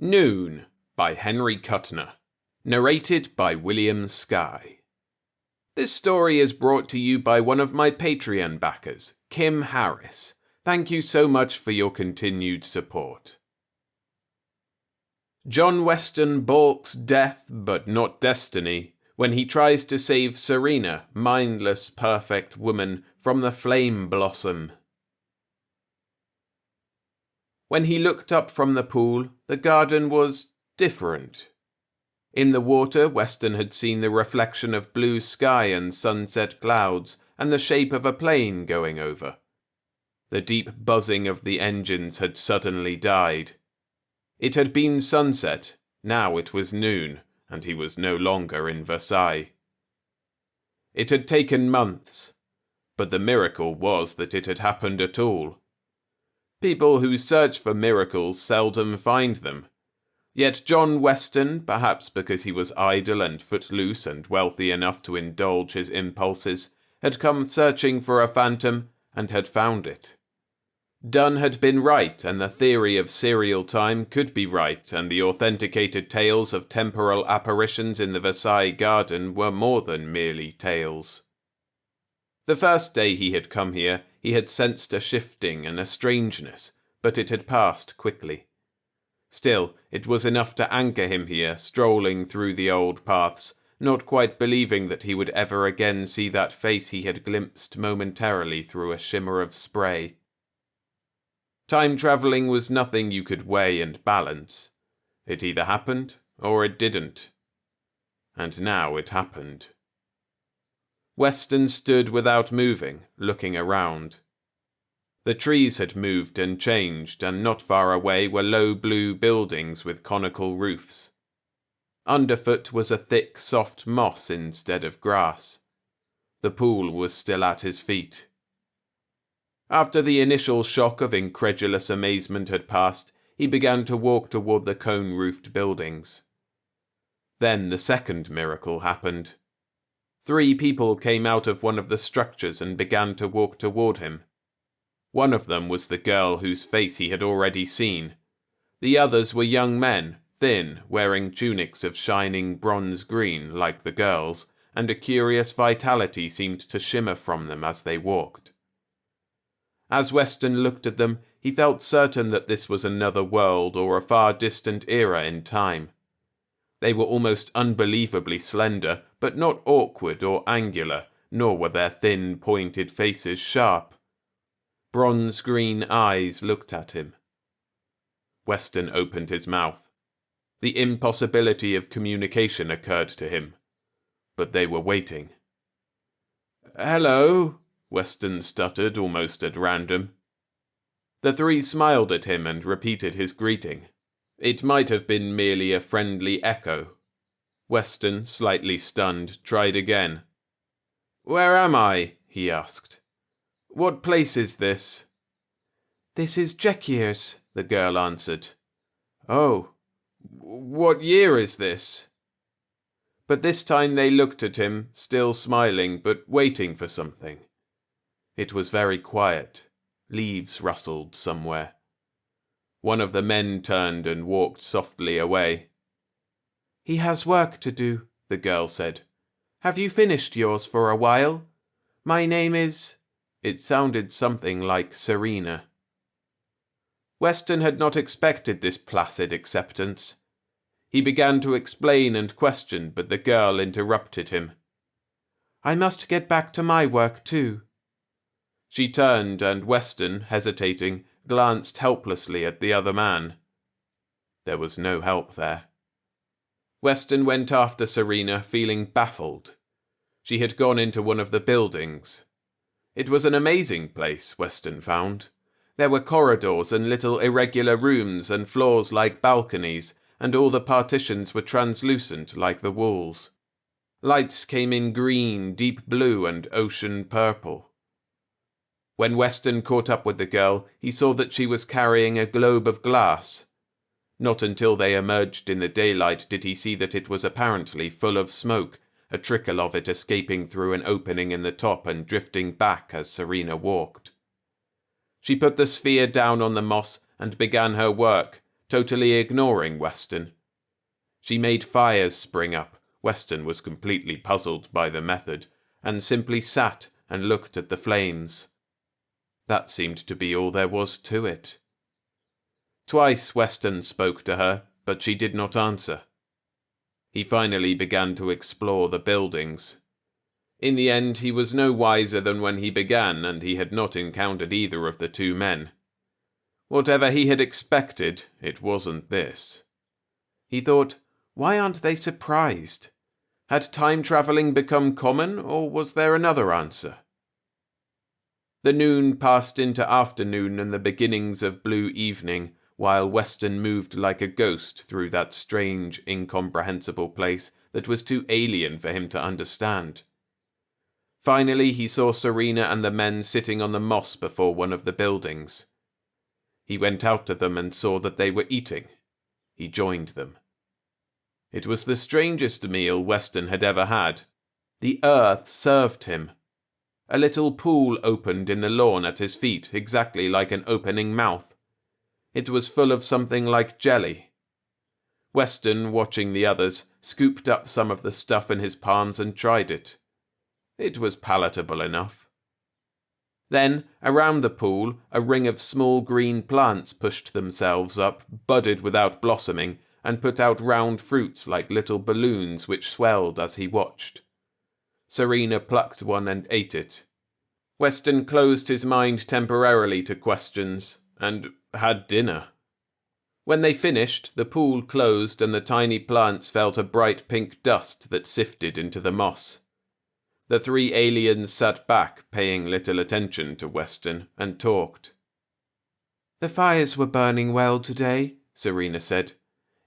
Noon by Henry Kuttner. Narrated by William Skye. This story is brought to you by one of my Patreon backers, Kim Harris. Thank you so much for your continued support. John Weston balks death, but not destiny, when he tries to save Serena, mindless, perfect woman, from the flame blossom. When he looked up from the pool, the garden was different. In the water, Weston had seen the reflection of blue sky and sunset clouds, and the shape of a plane going over. The deep buzzing of the engines had suddenly died. It had been sunset, now it was noon, and he was no longer in Versailles. It had taken months, but the miracle was that it had happened at all. People who search for miracles seldom find them. Yet John Weston, perhaps because he was idle and footloose and wealthy enough to indulge his impulses, had come searching for a phantom and had found it. Dunn had been right, and the theory of serial time could be right, and the authenticated tales of temporal apparitions in the Versailles garden were more than merely tales. The first day he had come here, he had sensed a shifting and a strangeness, but it had passed quickly. Still, it was enough to anchor him here, strolling through the old paths, not quite believing that he would ever again see that face he had glimpsed momentarily through a shimmer of spray. Time-travelling was nothing you could weigh and balance. It either happened, or it didn't. And now it happened. Weston stood without moving, looking around. The trees had moved and changed, and not far away were low blue buildings with conical roofs. Underfoot was a thick, soft moss instead of grass. The pool was still at his feet. After the initial shock of incredulous amazement had passed, he began to walk toward the cone-roofed buildings. Then the second miracle happened. 3 people came out of one of the structures and began to walk toward him. One of them was the girl whose face he had already seen. The others were young men, thin, wearing tunics of shining bronze green like the girls, and a curious vitality seemed to shimmer from them as they walked. As Weston looked at them, he felt certain that this was another world or a far distant era in time. They were almost unbelievably slender, but not awkward or angular, nor were their thin, pointed faces sharp. Bronze-green eyes looked at him. Weston opened his mouth. The impossibility of communication occurred to him. But they were waiting. "Hello," Weston stuttered almost at random. The 3 smiled at him and repeated his greeting. It might have been merely a friendly echo. Weston, slightly stunned, tried again. "Where am I?" he asked. "What place is this?" "This is Jekyll's," the girl answered. "Oh, what year is this?" But this time they looked at him, still smiling, but waiting for something. It was very quiet. Leaves rustled somewhere. One of the men turned and walked softly away. "He has work to do," the girl said. "Have you finished yours for a while? My name is—" It sounded something like Serena. Weston had not expected this placid acceptance. He began to explain and question, but the girl interrupted him. "I must get back to my work too." She turned, and Weston, hesitating, glanced helplessly at the other man. There was no help there. Weston went after Serena, feeling baffled. She had gone into one of the buildings. It was an amazing place, Weston found. There were corridors and little irregular rooms and floors like balconies, and all the partitions were translucent like the walls. Lights came in green, deep blue, and ocean purple. When Weston caught up with the girl, he saw that she was carrying a globe of glass. Not until they emerged in the daylight did he see that it was apparently full of smoke, a trickle of it escaping through an opening in the top and drifting back as Serena walked. She put the sphere down on the moss and began her work, totally ignoring Weston. She made fires spring up. Weston was completely puzzled by the method, and simply sat and looked at the flames. That seemed to be all there was to it. Twice Weston spoke to her, but she did not answer. He finally began to explore the buildings. In the end, he was no wiser than when he began, and he had not encountered either of the two men. Whatever he had expected, it wasn't this. He thought, why aren't they surprised? Had time-travelling become common, or was there another answer? The noon passed into afternoon and the beginnings of blue evening, while Weston moved like a ghost through that strange, incomprehensible place that was too alien for him to understand. Finally, he saw Serena and the men sitting on the moss before one of the buildings. He went out to them and saw that they were eating. He joined them. It was the strangest meal Weston had ever had. The earth served him. A little pool opened in the lawn at his feet, exactly like an opening mouth. It was full of something like jelly. Weston, watching the others, scooped up some of the stuff in his palms and tried it. It was palatable enough. Then, around the pool, a ring of small green plants pushed themselves up, budded without blossoming, and put out round fruits like little balloons which swelled as he watched. Serena plucked one and ate it. Weston closed his mind temporarily to questions, and had dinner. When they finished, the pool closed and the tiny plants fell to bright pink dust that sifted into the moss. The three aliens sat back, paying little attention to Weston, and talked. "The fires were burning well today," Serena said.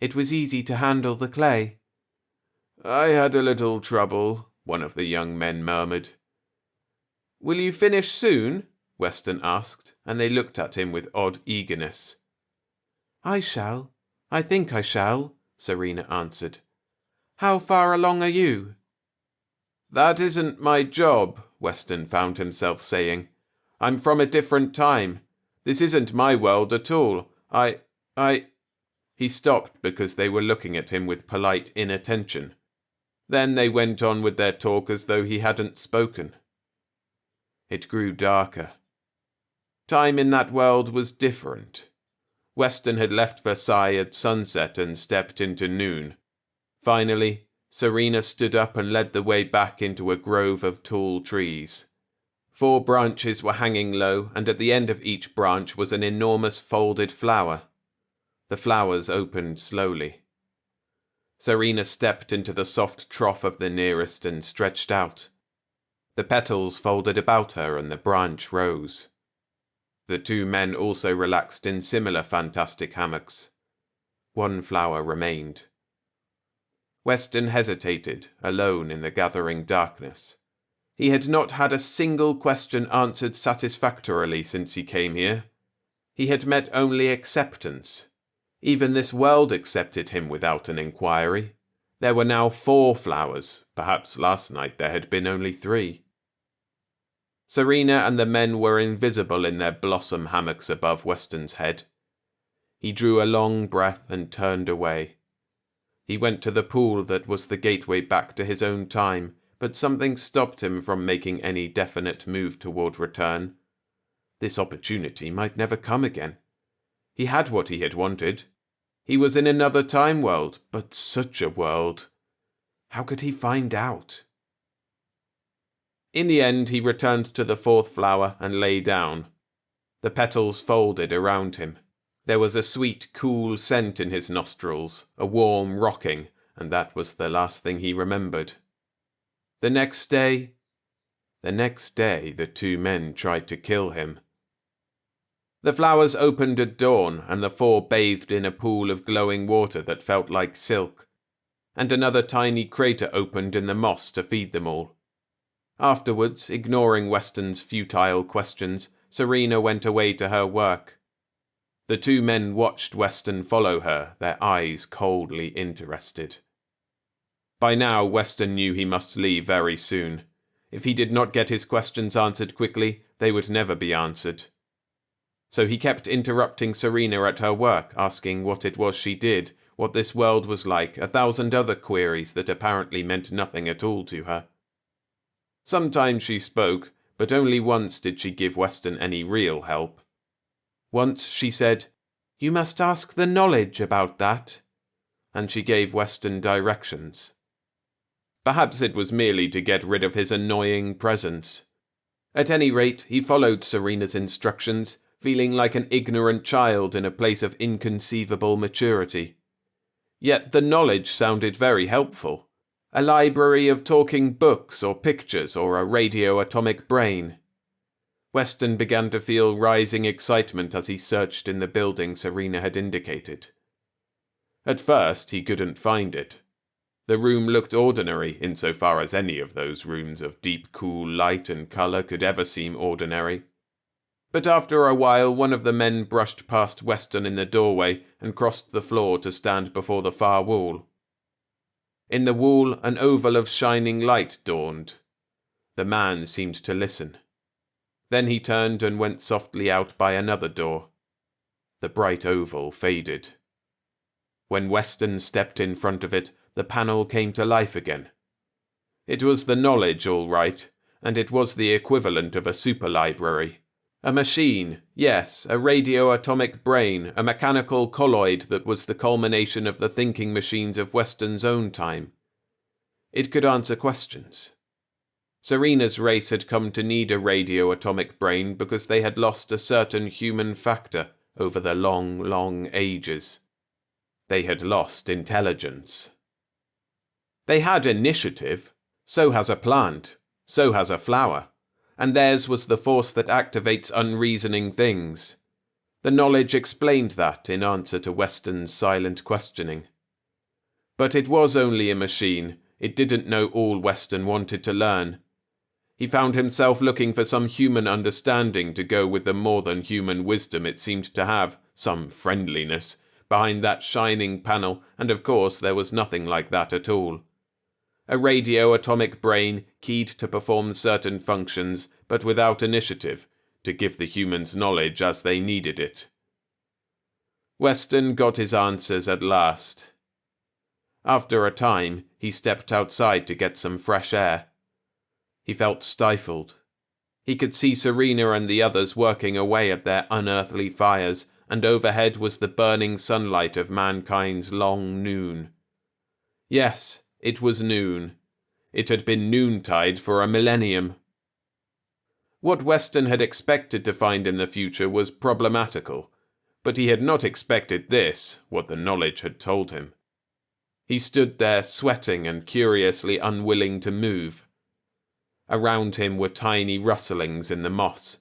"It was easy to handle the clay." "I had a little trouble," one of the young men murmured. "Will you finish soon?" Weston asked, and they looked at him with odd eagerness. "I shall. I think I shall," Serena answered. "How far along are you?" "That isn't my job," Weston found himself saying. "I'm from a different time. This isn't my world at all. I... He stopped because they were looking at him with polite inattention. Then they went on with their talk as though he hadn't spoken. It grew darker. Time in that world was different. Weston had left Versailles at sunset and stepped into noon. Finally, Serena stood up and led the way back into a grove of tall trees. 4 branches were hanging low, and at the end of each branch was an enormous folded flower. The flowers opened slowly. Serena stepped into the soft trough of the nearest and stretched out. The petals folded about her and the branch rose. The 2 men also relaxed in similar fantastic hammocks. 1 flower remained. Weston hesitated, alone in the gathering darkness. He had not had a single question answered satisfactorily since he came here. He had met only acceptance. Even this world accepted him without an inquiry. There were now 4 flowers. Perhaps last night there had been only 3. Serena and the men were invisible in their blossom hammocks above Weston's head. He drew a long breath and turned away. He went to the pool that was the gateway back to his own time, but something stopped him from making any definite move toward return. This opportunity might never come again. He had what he had wanted. He was in another time world, but such a world. How could he find out? In the end, he returned to the 4th flower and lay down. The petals folded around him. There was a sweet, cool scent in his nostrils, a warm rocking, and that was the last thing he remembered. The next day, the 2 men tried to kill him. The flowers opened at dawn, and the 4 bathed in a pool of glowing water that felt like silk, and another tiny crater opened in the moss to feed them all. Afterwards, ignoring Weston's futile questions, Serena went away to her work. The 2 men watched Weston follow her, their eyes coldly interested. By now, Weston knew he must leave very soon. If he did not get his questions answered quickly, they would never be answered. So he kept interrupting Serena at her work, asking what it was she did, what this world was like, 1,000 other queries that apparently meant nothing at all to her. Sometimes she spoke, but only once did she give Weston any real help. Once she said, "You must ask the knowledge about that," and she gave Weston directions. Perhaps it was merely to get rid of his annoying presence. At any rate, he followed Serena's instructions, feeling like an ignorant child in a place of inconceivable maturity. Yet the knowledge sounded very helpful. A library of talking books or pictures or a radio-atomic brain. Weston began to feel rising excitement as he searched in the building Serena had indicated. At first, he couldn't find it. The room looked ordinary insofar as any of those rooms of deep, cool light and color could ever seem ordinary. But after a while, one of the men brushed past Weston in the doorway and crossed the floor to stand before the far wall. In the wall, an oval of shining light dawned. The man seemed to listen. Then he turned and went softly out by another door. The bright oval faded. When Weston stepped in front of it, the panel came to life again. It was the knowledge, all right, and it was the equivalent of a superlibrary. A machine, yes, a radio-atomic brain, a mechanical colloid that was the culmination of the thinking machines of Weston's own time. It could answer questions. Serena's race had come to need a radio-atomic brain because they had lost a certain human factor over the long, long ages. They had lost intelligence. They had initiative. So has a plant. So has a flower. And theirs was the force that activates unreasoning things. The knowledge explained that in answer to Weston's silent questioning. But it was only a machine. It didn't know all Weston wanted to learn. He found himself looking for some human understanding to go with the more than human wisdom it seemed to have, some friendliness, behind that shining panel, and of course there was nothing like that at all. A radio-atomic brain keyed to perform certain functions, but without initiative, to give the humans knowledge as they needed it. Weston got his answers at last. After a time, he stepped outside to get some fresh air. He felt stifled. He could see Serena and the others working away at their unearthly fires, and overhead was the burning sunlight of mankind's long noon. Yes, it was noon. It had been noontide for a millennium. What Weston had expected to find in the future was problematical, but he had not expected this, what the knowledge had told him. He stood there sweating and curiously unwilling to move. Around him were tiny rustlings in the moss.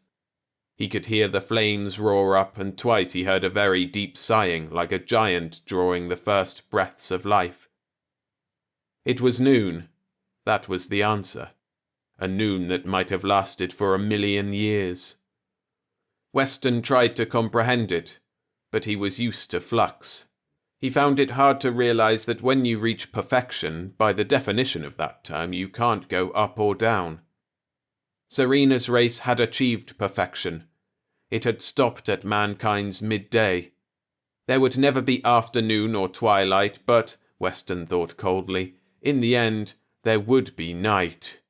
He could hear the flames roar up, and twice he heard a very deep sighing, like a giant drawing the first breaths of life. It was noon. That was the answer. A noon that might have lasted for 1,000,000 years. Weston tried to comprehend it, but he was used to flux. He found it hard to realize that when you reach perfection, by the definition of that term, you can't go up or down. Serena's race had achieved perfection. It had stopped at mankind's midday. There would never be afternoon or twilight, but, Weston thought coldly, in the end, there would be night.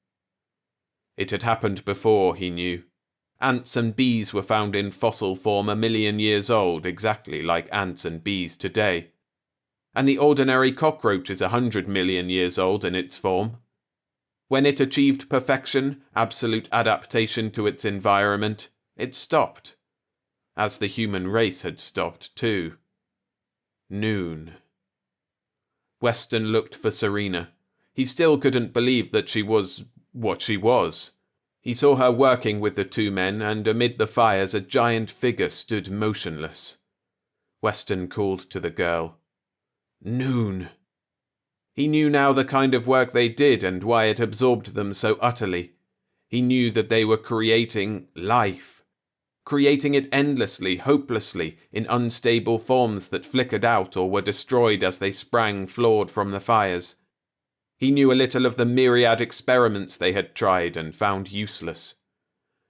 It had happened before, he knew. Ants and bees were found in fossil form 1,000,000 years old, exactly like ants and bees today. And the ordinary cockroach is 100 million years old in its form. When it achieved perfection, absolute adaptation to its environment, it stopped. As the human race had stopped too. Noon. Weston looked for Serena. He still couldn't believe that she was what she was. He saw her working with the two men, and amid the fires a giant figure stood motionless. Weston called to the girl. Noon. He knew now the kind of work they did and why it absorbed them so utterly. He knew that they were creating life. Creating it endlessly, hopelessly, in unstable forms that flickered out or were destroyed as they sprang flawed from the fires. He knew a little of the myriad experiments they had tried and found useless.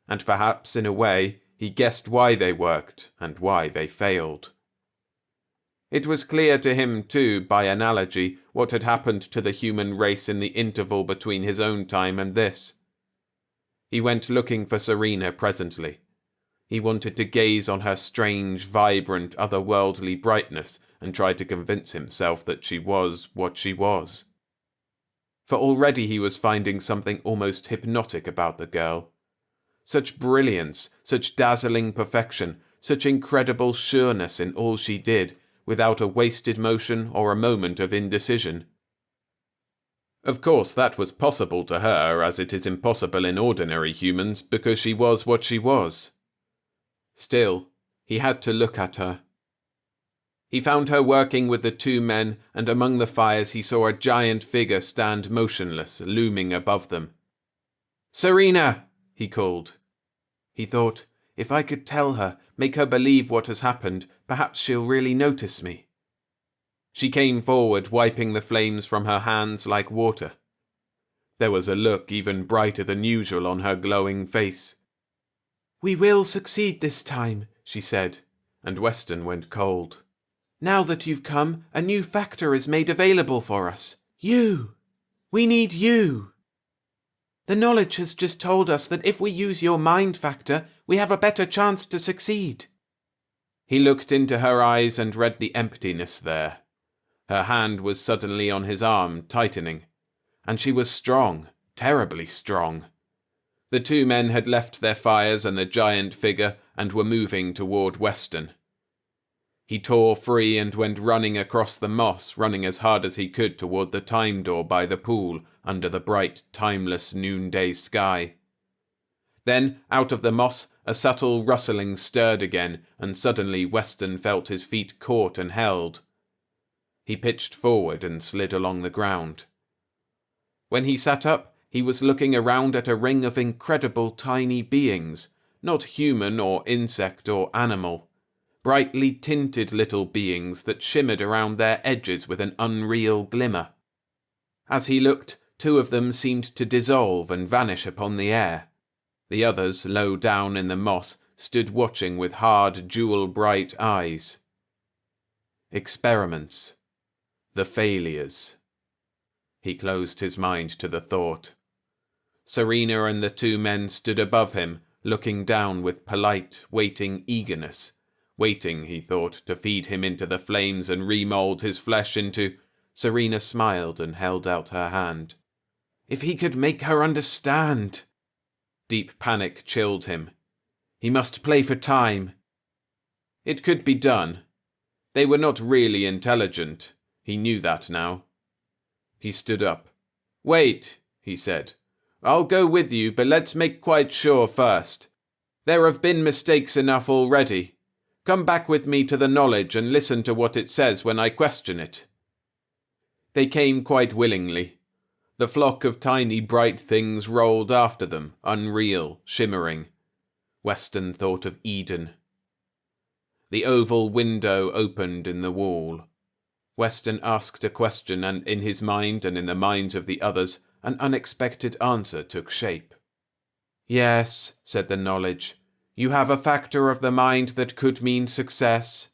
And perhaps, in a way, he guessed why they worked and why they failed. It was clear to him, too, by analogy, what had happened to the human race in the interval between his own time and this. He went looking for Serena presently. He wanted to gaze on her strange, vibrant, otherworldly brightness and try to convince himself that she was what she was. For already he was finding something almost hypnotic about the girl. Such brilliance, such dazzling perfection, such incredible sureness in all she did, without a wasted motion or a moment of indecision. Of course, that was possible to her, as it is impossible in ordinary humans, because she was what she was. Still, he had to look at her. He found her working with the two men, and among the fires he saw a giant figure stand motionless, looming above them. "Serena!" he called. He thought, if I could tell her, make her believe what has happened, perhaps she'll really notice me. She came forward, wiping the flames from her hands like water. There was a look even brighter than usual on her glowing face. "We will succeed this time," she said, and Weston went cold. "Now that you've come, a new factor is made available for us. You! We need you! The knowledge has just told us that if we use your mind factor, we have a better chance to succeed." He looked into her eyes and read the emptiness there. Her hand was suddenly on his arm, tightening. And she was strong, terribly strong. The two men had left their fires and the giant figure and were moving toward Weston. He tore free and went running across the moss, running as hard as he could toward the time door by the pool, under the bright, timeless noonday sky. Then, out of the moss, a subtle rustling stirred again, and suddenly Weston felt his feet caught and held. He pitched forward and slid along the ground. When he sat up, he was looking around at a ring of incredible tiny beings, not human or insect or animal. Brightly tinted little beings that shimmered around their edges with an unreal glimmer. As he looked, two of them seemed to dissolve and vanish upon the air. The others, low down in the moss, stood watching with hard, jewel-bright eyes. Experiments. The failures. He closed his mind to the thought. Serena and the two men stood above him, looking down with polite, waiting eagerness. Waiting, he thought, to feed him into the flames and remold his flesh into... Serena smiled and held out her hand. If he could make her understand! Deep panic chilled him. He must play for time. It could be done. They were not really intelligent. He knew that now. He stood up. "Wait," he said. "I'll go with you, but let's make quite sure first. There have been mistakes enough already. Come back with me to the knowledge and listen to what it says when I question it." They came quite willingly. The flock of tiny bright things rolled after them, unreal, shimmering. Weston thought of Eden. The oval window opened in the wall. Weston asked a question, and in his mind and in the minds of the others, an unexpected answer took shape. "Yes," said the knowledge. "You have a factor of the mind that could mean success.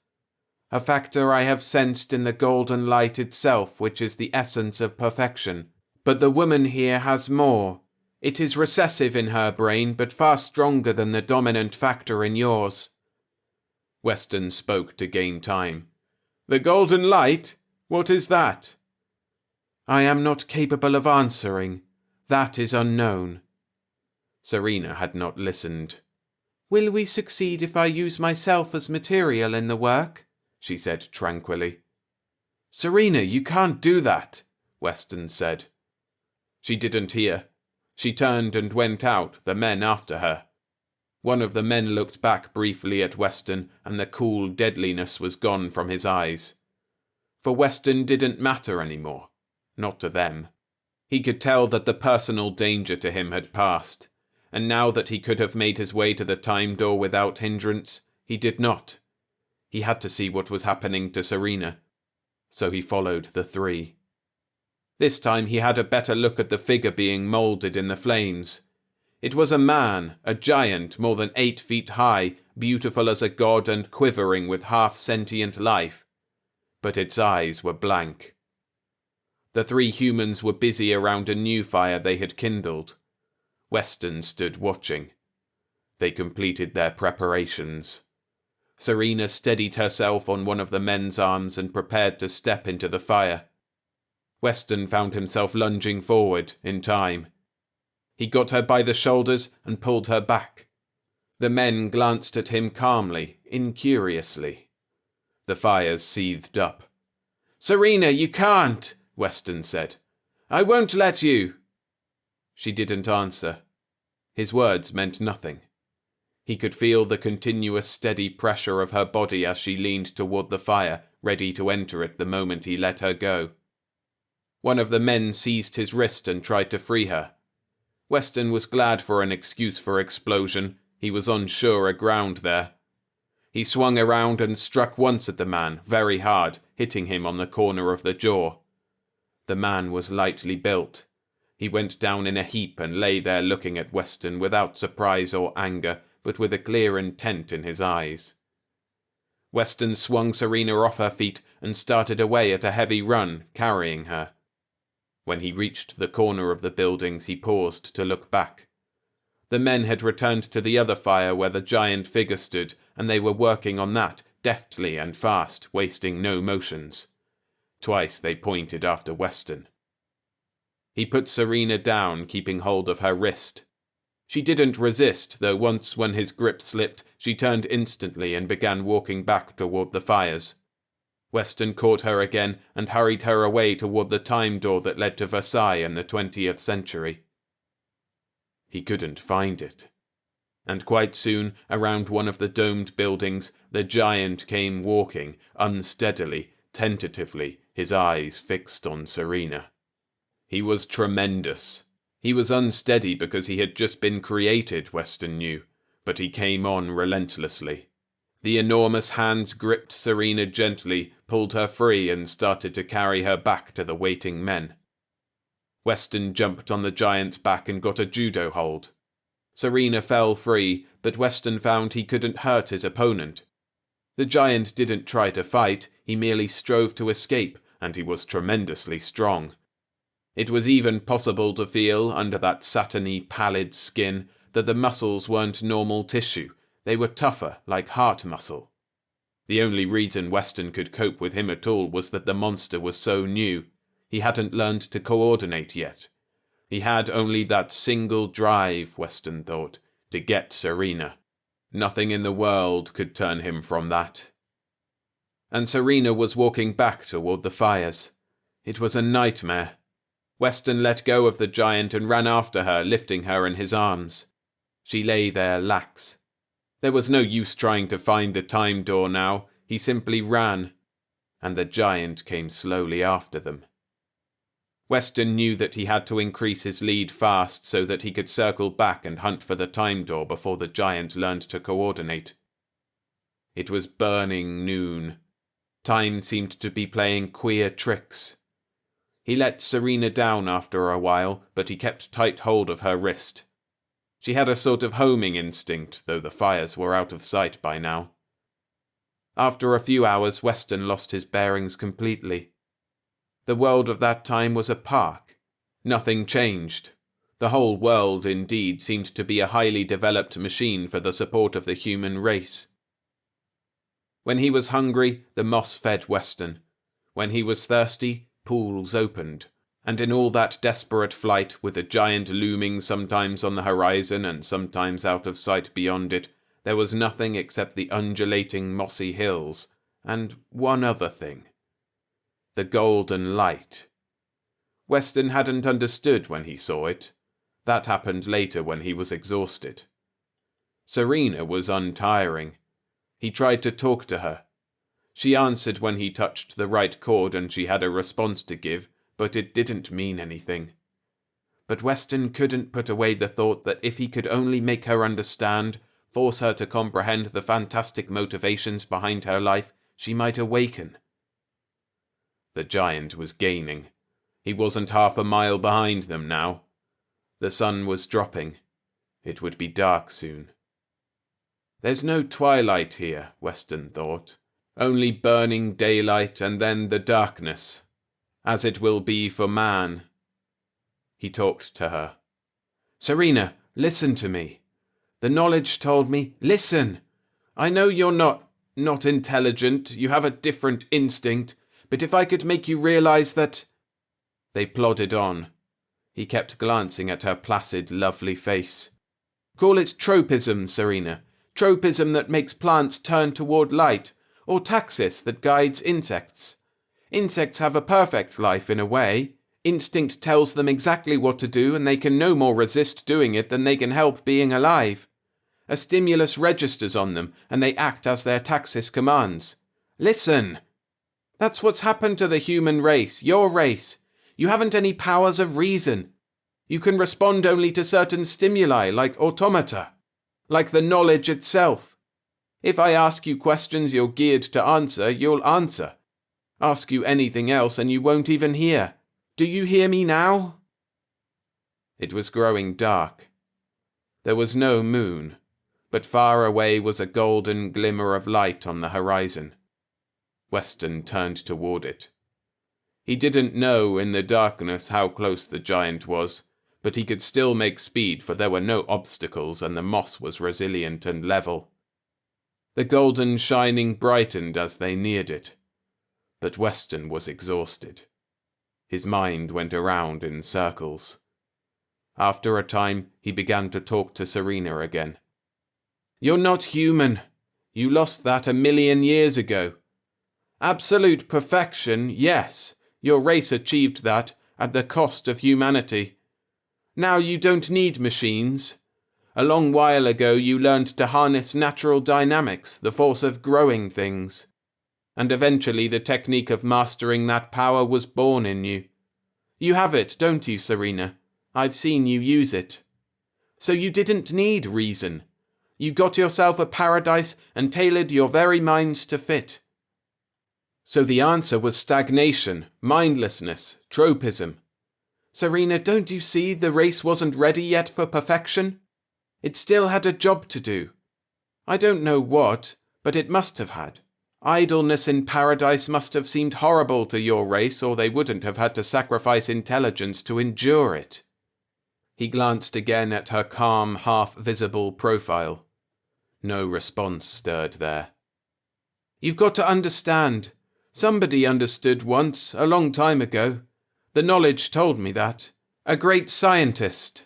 A factor I have sensed in the golden light itself, which is the essence of perfection. But the woman here has more. It is recessive in her brain, but far stronger than the dominant factor in yours." Weston spoke to gain time. "The golden light? What is that?" "I am not capable of answering. That is unknown." Serena had not listened. "Will we succeed if I use myself as material in the work?" she said tranquilly. "Serena, you can't do that," Weston said. She didn't hear. She turned and went out, the men after her. One of the men looked back briefly at Weston, and the cool deadliness was gone from his eyes. For Weston didn't matter anymore. Not to them. He could tell that the personal danger to him had passed. And now that he could have made his way to the time door without hindrance, he did not. He had to see what was happening to Serena. So he followed the three. This time he had a better look at the figure being moulded in the flames. It was a man, a giant more than 8 feet high, beautiful as a god and quivering with half-sentient life. But its eyes were blank. The 3 humans were busy around a new fire they had kindled. Weston stood watching. They completed their preparations. Serena steadied herself on one of the men's arms and prepared to step into the fire. Weston found himself lunging forward in time. He got her by the shoulders and pulled her back. The men glanced at him calmly, incuriously. The fires seethed up. "Serena, you can't," Weston said. "I won't let you." She didn't answer. His words meant nothing. He could feel the continuous steady pressure of her body as she leaned toward the fire, ready to enter it the moment he let her go. One of the men seized his wrist and tried to free her. Weston was glad for an excuse for explosion. He was on surer ground there. He swung around and struck once at the man, very hard, hitting him on the corner of the jaw. The man was lightly built. He went down in a heap and lay there looking at Weston without surprise or anger, but with a clear intent in his eyes. Weston swung Serena off her feet and started away at a heavy run, carrying her. When he reached the corner of the buildings, he paused to look back. The men had returned to the other fire where the giant figure stood, and they were working on that, deftly and fast, wasting no motions. Twice they pointed after Weston. He put Serena down, keeping hold of her wrist. She didn't resist, though once when his grip slipped, she turned instantly and began walking back toward the fires. Weston caught her again and hurried her away toward the time door that led to Versailles in the 20th century. He couldn't find it. And quite soon, around one of the domed buildings, the giant came walking, unsteadily, tentatively, his eyes fixed on Serena. He was tremendous. He was unsteady because he had just been created, Weston knew, but he came on relentlessly. The enormous hands gripped Serena gently, pulled her free, and started to carry her back to the waiting men. Weston jumped on the giant's back and got a judo hold. Serena fell free, but Weston found he couldn't hurt his opponent. The giant didn't try to fight, he merely strove to escape, and he was tremendously strong. It was even possible to feel, under that satiny, pallid skin, that the muscles weren't normal tissue. They were tougher, like heart muscle. The only reason Weston could cope with him at all was that the monster was so new. He hadn't learned to coordinate yet. He had only that single drive, Weston thought, to get Serena. Nothing in the world could turn him from that. And Serena was walking back toward the fires. It was a nightmare. Weston let go of the giant and ran after her, lifting her in his arms. She lay there lax. There was no use trying to find the time door now. He simply ran, and the giant came slowly after them. Weston knew that he had to increase his lead fast so that he could circle back and hunt for the time door before the giant learned to coordinate. It was burning noon. Time seemed to be playing queer tricks. He let Serena down after a while, but he kept tight hold of her wrist. She had a sort of homing instinct, though the fires were out of sight by now. After a few hours, Weston lost his bearings completely. The world of that time was a park. Nothing changed. The whole world, indeed, seemed to be a highly developed machine for the support of the human race. When he was hungry, the moss fed Weston. When he was thirsty, pools opened. And in all that desperate flight, with the giant looming sometimes on the horizon and sometimes out of sight beyond it, there was nothing except the undulating mossy hills, and one other thing. The golden light. Weston hadn't understood when he saw it. That happened later when he was exhausted. Serena was untiring. He tried to talk to her. She answered when he touched the right chord and she had a response to give, but it didn't mean anything. But Weston couldn't put away the thought that if he could only make her understand, force her to comprehend the fantastic motivations behind her life, she might awaken. The giant was gaining. He wasn't half a mile behind them now. The sun was dropping. It would be dark soon. There's no twilight here, Weston thought. Only burning daylight and then the darkness, as it will be for man. He talked to her. Serena, listen to me. The knowledge told me, listen. I know you're not intelligent, you have a different instinct, but if I could make you realize that... They plodded on. He kept glancing at her placid, lovely face. Call it tropism, Serena. Tropism that makes plants turn toward light, or taxis that guides insects. Insects have a perfect life in a way. Instinct tells them exactly what to do, and they can no more resist doing it than they can help being alive. A stimulus registers on them, and they act as their taxis commands. Listen! That's what's happened to the human race, your race. You haven't any powers of reason. You can respond only to certain stimuli, like automata, like the knowledge itself. If I ask you questions you're geared to answer, you'll answer. Ask you anything else and you won't even hear. Do you hear me now? It was growing dark. There was no moon, but far away was a golden glimmer of light on the horizon. Weston turned toward it. He didn't know in the darkness how close the giant was, but he could still make speed, for there were no obstacles and the moss was resilient and level. The golden shining brightened as they neared it, but Weston was exhausted. His mind went around in circles. After a time, he began to talk to Serena again. You're not human. You lost that 1,000,000 years ago. Absolute perfection, yes. Your race achieved that at the cost of humanity. Now you don't need machines. A long while ago you learned to harness natural dynamics, the force of growing things. And eventually the technique of mastering that power was born in you. You have it, don't you, Serena? I've seen you use it. So you didn't need reason. You got yourself a paradise and tailored your very minds to fit. So the answer was stagnation, mindlessness, tropism. Serena, don't you see the race wasn't ready yet for perfection? It still had a job to do. I don't know what, but it must have had. Idleness in paradise must have seemed horrible to your race, or they wouldn't have had to sacrifice intelligence to endure it. He glanced again at her calm, half-visible profile. No response stirred there. You've got to understand. Somebody understood once, a long time ago. The knowledge told me that. A great scientist.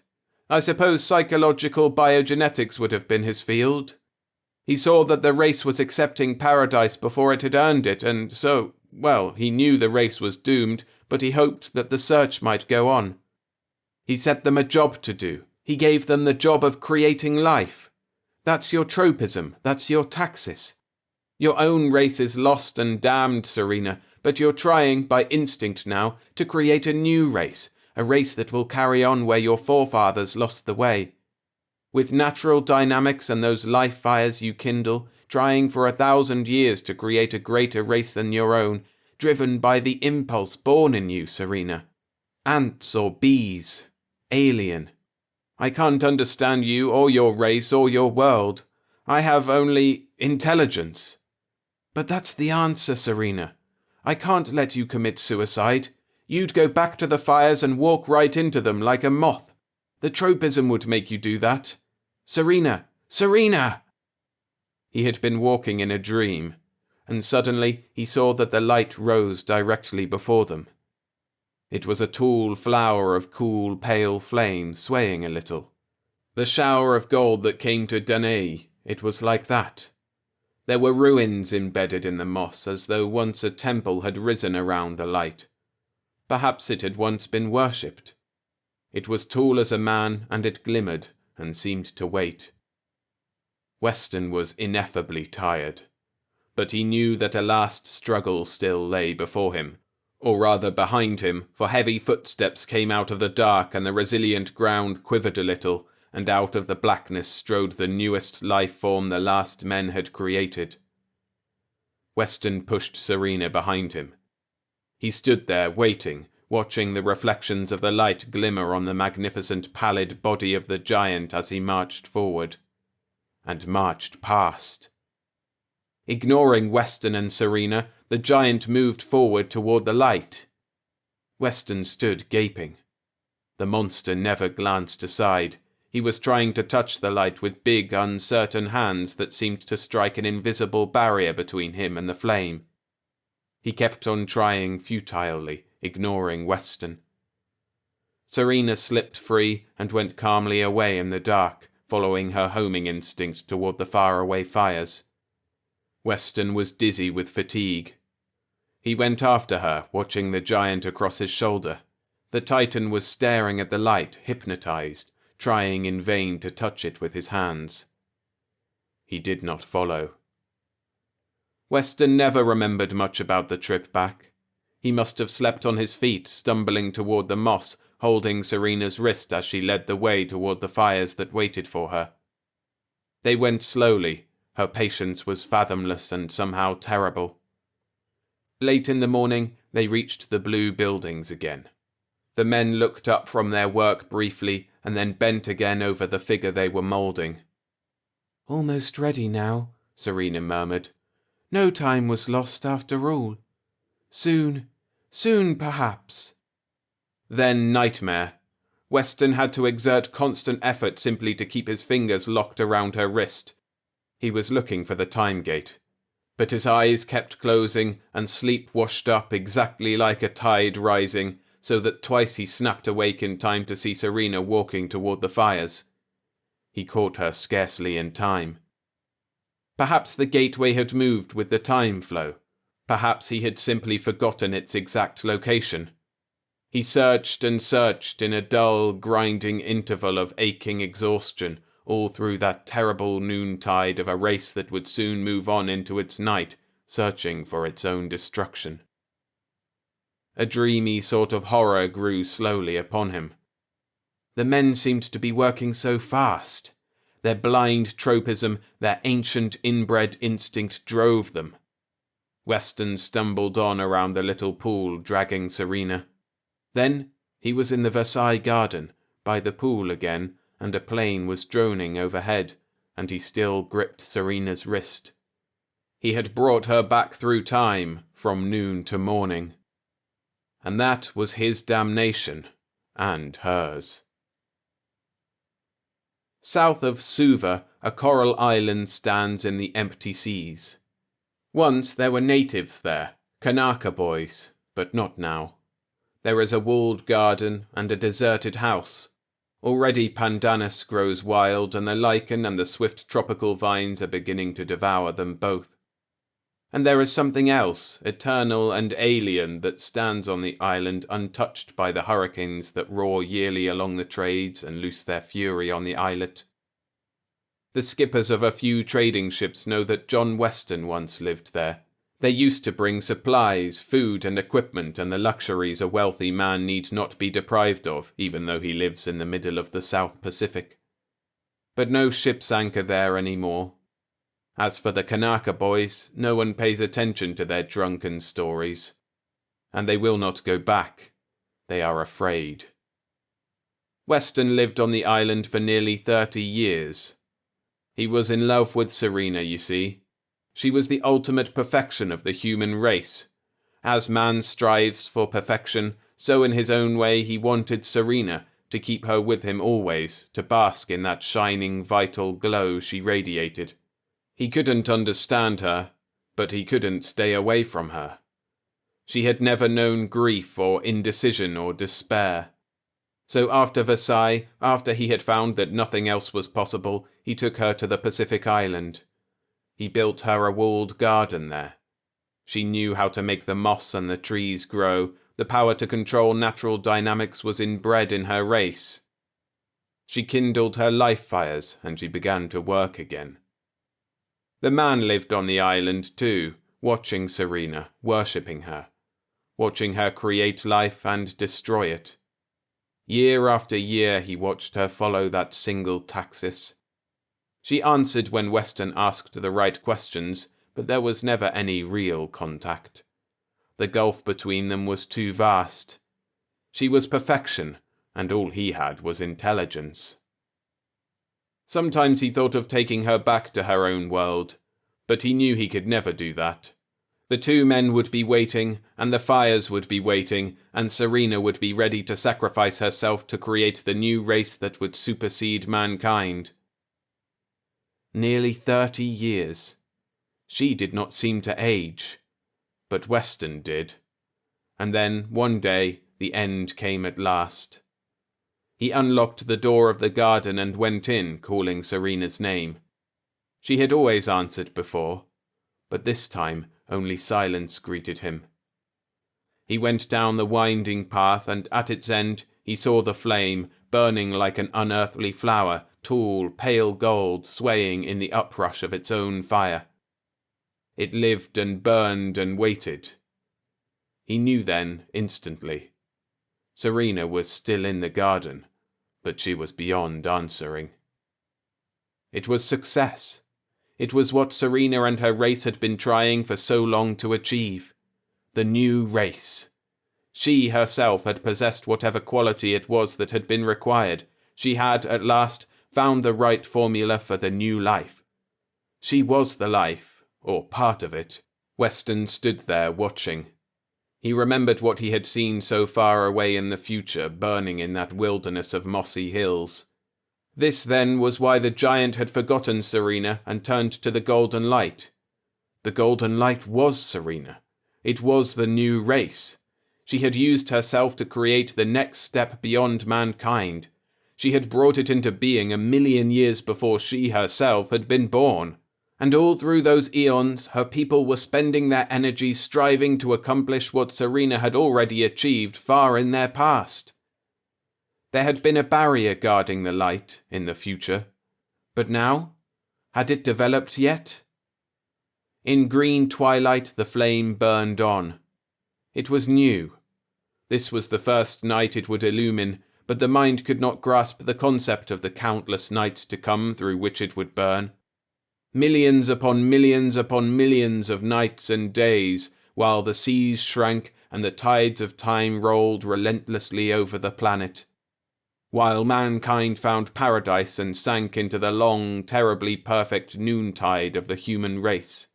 I suppose psychological biogenetics would have been his field. He saw that the race was accepting paradise before it had earned it, and so, well, he knew the race was doomed, but he hoped that the search might go on. He set them a job to do. He gave them the job of creating life. That's your tropism, that's your taxis. Your own race is lost and damned, Serena, but you're trying, by instinct now, to create a new race, a race that will carry on where your forefathers lost the way. With natural dynamics and those life fires you kindle, trying for 1,000 years to create a greater race than your own, driven by the impulse born in you, Serena. Ants or bees. Alien. I can't understand you or your race or your world. I have only intelligence. But that's the answer, Serena. I can't let you commit suicide. You'd go back to the fires and walk right into them like a moth. The tropism would make you do that. Serena! Serena! He had been walking in a dream, and suddenly he saw that the light rose directly before them. It was a tall flower of cool, pale flame swaying a little. The shower of gold that came to Danae, it was like that. There were ruins embedded in the moss, as though once a temple had risen around the light. Perhaps it had once been worshipped. It was tall as a man, and it glimmered, and seemed to wait. Weston was ineffably tired, but he knew that a last struggle still lay before him, or rather behind him, for heavy footsteps came out of the dark and the resilient ground quivered a little, and out of the blackness strode the newest life form the last men had created. Weston pushed Serena behind him. He stood there waiting, watching the reflections of the light glimmer on the magnificent pallid body of the giant as he marched forward. And marched past. Ignoring Weston and Serena, the giant moved forward toward the light. Weston stood gaping. The monster never glanced aside. He was trying to touch the light with big, uncertain hands that seemed to strike an invisible barrier between him and the flame. He kept on trying futilely, ignoring Weston. Serena slipped free and went calmly away in the dark, following her homing instinct toward the faraway fires. Weston was dizzy with fatigue. He went after her, watching the giant across his shoulder. The Titan was staring at the light, hypnotized, trying in vain to touch it with his hands. He did not follow. Weston never remembered much about the trip back. He must have slept on his feet, stumbling toward the moss, holding Serena's wrist as she led the way toward the fires that waited for her. They went slowly. Her patience was fathomless and somehow terrible. Late in the morning, they reached the blue buildings again. The men looked up from their work briefly and then bent again over the figure they were moulding. "Almost ready now," Serena murmured. "No time was lost after all. Soon perhaps." Then nightmare. Weston had to exert constant effort simply to keep his fingers locked around her wrist. He was looking for the time gate. But his eyes kept closing and sleep washed up exactly like a tide rising, so that twice he snapped awake in time to see Serena walking toward the fires. He caught her scarcely in time. Perhaps the gateway had moved with the time flow. Perhaps he had simply forgotten its exact location. He searched and searched in a dull, grinding interval of aching exhaustion, all through that terrible noontide of a race that would soon move on into its night, searching for its own destruction. A dreamy sort of horror grew slowly upon him. The men seemed to be working so fast. Their blind tropism, their ancient inbred instinct drove them. Weston stumbled on around the little pool, dragging Serena. Then he was in the Versailles garden, by the pool again, and a plane was droning overhead, and he still gripped Serena's wrist. He had brought her back through time, from noon to morning. And that was his damnation, and hers. South of Suva, a coral island stands in the empty seas. Once there were natives there, Kanaka boys, but not now. There is a walled garden and a deserted house. Already pandanus grows wild, and the lichen and the swift tropical vines are beginning to devour them both. And there is something else, eternal and alien, that stands on the island untouched by the hurricanes that roar yearly along the trades and loose their fury on the islet. The skippers of a few trading ships know that John Weston once lived there. They used to bring supplies, food and equipment and the luxuries a wealthy man need not be deprived of, even though he lives in the middle of the South Pacific. But no ships anchor there anymore. As for the Kanaka boys, no one pays attention to their drunken stories. And they will not go back. They are afraid. Weston lived on the island for nearly 30 years. He was in love with Serena, you see. She was the ultimate perfection of the human race. As man strives for perfection, so in his own way he wanted Serena, to keep her with him always, to bask in that shining, vital glow she radiated. He couldn't understand her, but he couldn't stay away from her. She had never known grief or indecision or despair. So after Versailles, after he had found that nothing else was possible, he took her to the Pacific island. He built her a walled garden there. She knew how to make the moss and the trees grow. The power to control natural dynamics was inbred in her race. She kindled her life fires, and she began to work again. The man lived on the island too, watching Serena, worshipping her, watching her create life and destroy it. Year after year he watched her follow that single taxis. She answered when Weston asked the right questions, but there was never any real contact. The gulf between them was too vast. She was perfection, and all he had was intelligence. Sometimes he thought of taking her back to her own world, but he knew he could never do that. The two men would be waiting, and the fires would be waiting, and Serena would be ready to sacrifice herself to create the new race that would supersede mankind. Nearly 30 years. She did not seem to age, but Weston did. And then, one day, the end came at last. He unlocked the door of the garden and went in, calling Serena's name. She had always answered before, but this time only silence greeted him. He went down the winding path, and at its end he saw the flame, burning like an unearthly flower, tall, pale gold, swaying in the uprush of its own fire. It lived and burned and waited. He knew then, instantly. Serena was still in the garden, but she was beyond answering. It was success. It was what Serena and her race had been trying for so long to achieve. The new race. She herself had possessed whatever quality it was that had been required. She had, at last, found the right formula for the new life. She was the life, or part of it. Weston stood there watching. He remembered what he had seen so far away in the future, burning in that wilderness of mossy hills. This, then, was why the giant had forgotten Serena and turned to the golden light. The golden light was Serena. It was the new race. She had used herself to create the next step beyond mankind. She had brought it into being 1,000,000 years before she herself had been born. And all through those eons, her people were spending their energy striving to accomplish what Serena had already achieved far in their past. There had been a barrier guarding the light in the future, but now, had it developed yet? In green twilight the flame burned on. It was new. This was the first night it would illumine, but the mind could not grasp the concept of the countless nights to come through which it would burn. Millions upon millions upon millions of nights and days, while the seas shrank and the tides of time rolled relentlessly over the planet. While mankind found paradise and sank into the long, terribly perfect noontide of the human race.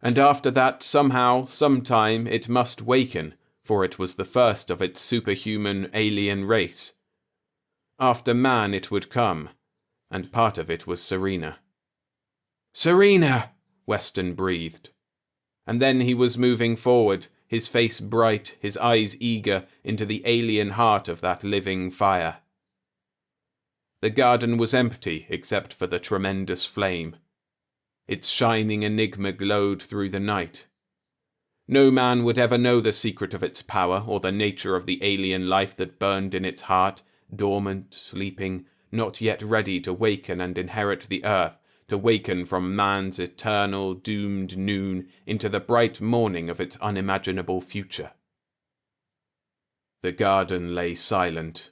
And after that, somehow, sometime, it must waken, for it was the first of its superhuman alien race. After man it would come, and part of it was Serena. "Serena!" Weston breathed. And then he was moving forward, his face bright, his eyes eager, into the alien heart of that living fire. The garden was empty except for the tremendous flame. Its shining enigma glowed through the night. No man would ever know the secret of its power or the nature of the alien life that burned in its heart, dormant, sleeping, not yet ready to waken and inherit the earth, to waken from man's eternal, doomed noon into the bright morning of its unimaginable future. The garden lay silent.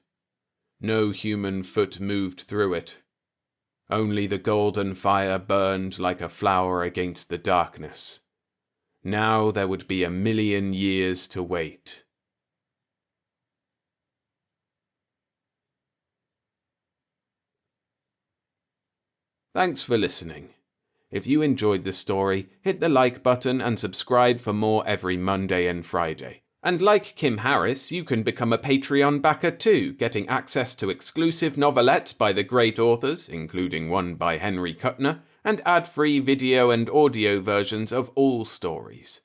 No human foot moved through it. Only the golden fire burned like a flower against the darkness. Now there would be 1,000,000 years to wait. Thanks for listening. If you enjoyed the story, hit the like button and subscribe for more every Monday and Friday. And like Kim Harris, you can become a Patreon backer too, getting access to exclusive novelettes by the great authors, including one by Henry Kuttner, and ad-free video and audio versions of all stories.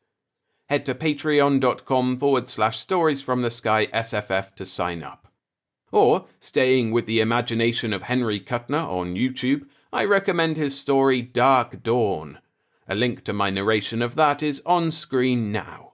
Head to patreon.com/storiesfromthesky_SFF to sign up. Or, staying with the imagination of Henry Kuttner on YouTube, I recommend his story Dark Dawn. A link to my narration of that is on screen now.